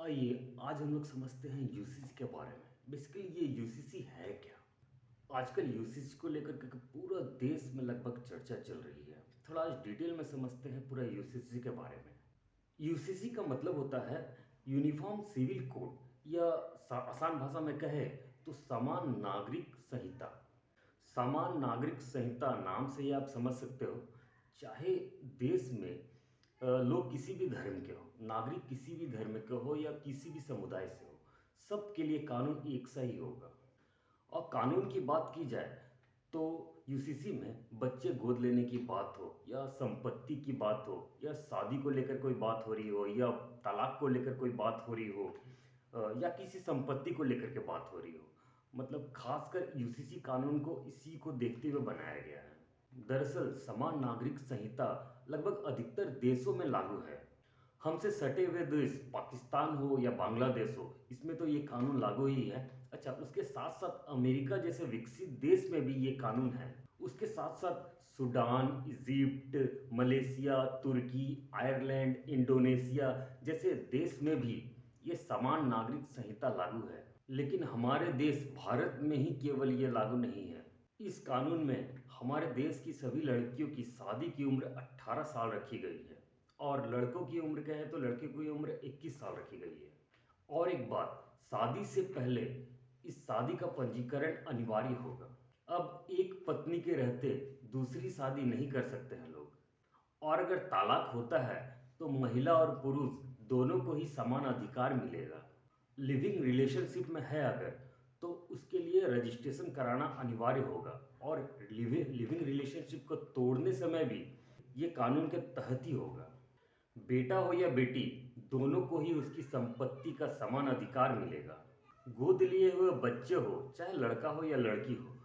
आइए आज हम लोग समझते हैं यूसीसी के बारे में। बेसिकली ये यूसीसी है क्या? आजकल यूसीसी को लेकर के पूरा देश में लगभग चर्चा चल रही है। थोड़ा आज डिटेल में समझते हैं पूरा यूसीसी के बारे में। यूसीसी का मतलब होता है यूनिफॉर्म सिविल कोड, या आसान भाषा में कहे तो समान नागरिक संहिता। समान नागरिक संहिता नाम से ही आप समझ सकते हो, चाहे देश में लोग किसी भी धर्म के हो, नागरिक किसी भी धर्म के हो या किसी भी समुदाय से हो, सबके लिए कानून एक सा ही होगा। और कानून की बात की जाए तो यूसीसी में बच्चे गोद लेने की बात हो, या संपत्ति की बात हो, या शादी को लेकर कोई बात हो रही हो, या तलाक को लेकर कोई बात हो रही हो, या किसी संपत्ति को लेकर के बात हो रही हो, मतलब खासकर यूसीसी कानून को इसी को देखते हुए बनाया गया है। दरअसल समान नागरिक संहिता लगभग अधिकतर देशों में लागू है। हमसे सटे हुए देश पाकिस्तान हो या बांग्लादेश हो, इसमें तो ये कानून लागू ही है। अच्छा, उसके साथ साथ अमेरिका जैसे विकसित देश में भी ये कानून है। उसके साथ साथ सूडान, इजिप्ट, मलेशिया, तुर्की, आयरलैंड, इंडोनेशिया जैसे देश में भी ये समान नागरिक संहिता लागू है। लेकिन हमारे देश भारत में ही केवल ये लागू नहीं है। इस कानून में हमारे देश की सभी लड़कियों की शादी की उम्र 18 साल रखी गई है, और लड़कों की उम्र कहें तो लड़के की उम्र 21 साल रखी गई है। और एक बात, शादी से पहले इस शादी का पंजीकरण अनिवार्य होगा। अब एक पत्नी के रहते दूसरी शादी नहीं कर सकते हैं लोग। और अगर तलाक होता है तो महिला और पुरुष दोनों को ही समान अधिकार मिलेगा। लिविंग रिलेशनशिप में है अगर, तो उसके लिए रजिस्ट्रेशन कराना अनिवार्य होगा। और लिविंग रिलेशनशिप को तोड़ने समय भी ये कानून के तहत ही होगा। बेटा हो या बेटी, दोनों को ही उसकी संपत्ति का समान अधिकार मिलेगा। गोद लिए हुए बच्चे हो, चाहे लड़का हो या लड़की हो,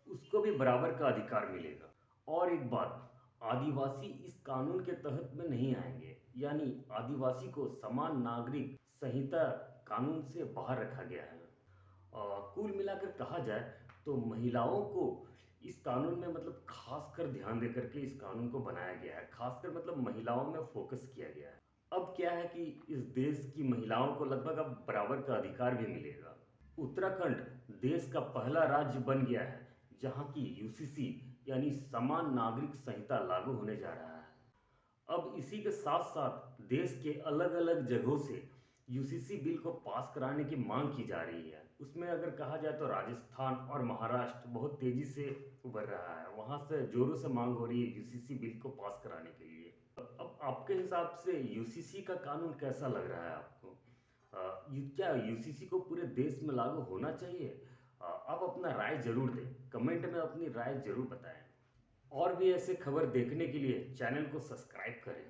उसको भी बराबर का अधिकार मिलेगा। और एक बात, आदिवासी इस कानून के तहत में नहीं आएंगे, यानी आदिवासी को समान नागरिक संहिता कानून से बाहर रखा गया है। कुल मिलाकर कहा जाए तो महिलाओं को इस कानून में मतलब खासकर ध्यान देकर के इस कानून को बनाया गया है। खासकर मतलब महिलाओं में फोकस किया गया है। अब क्या है कि इस देश की महिलाओं को लगभग अब बराबर का अधिकार भी मिलेगा। उत्तराखंड देश का पहला राज्य बन गया है जहां की यूसीसी यानी समान नागरिक संहिता लागू होने जा रहा है। अब इसी के साथ साथ देश के अलग अलग जगहों से यूसीसी बिल को पास कराने की मांग की जा रही है। उसमें अगर कहा जाए तो राजस्थान और महाराष्ट्र बहुत तेजी से उभर रहा है, वहां से जोरों से मांग हो रही है यूसीसी बिल को पास कराने के लिए। अब आपके हिसाब से यूसीसी का कानून कैसा लग रहा है आपको? क्या यूसीसी को पूरे देश में लागू होना चाहिए? आप अपना राय जरूर दें, कमेंट में अपनी राय जरूर बताएं। और भी ऐसे खबर देखने के लिए चैनल को सब्सक्राइब करें।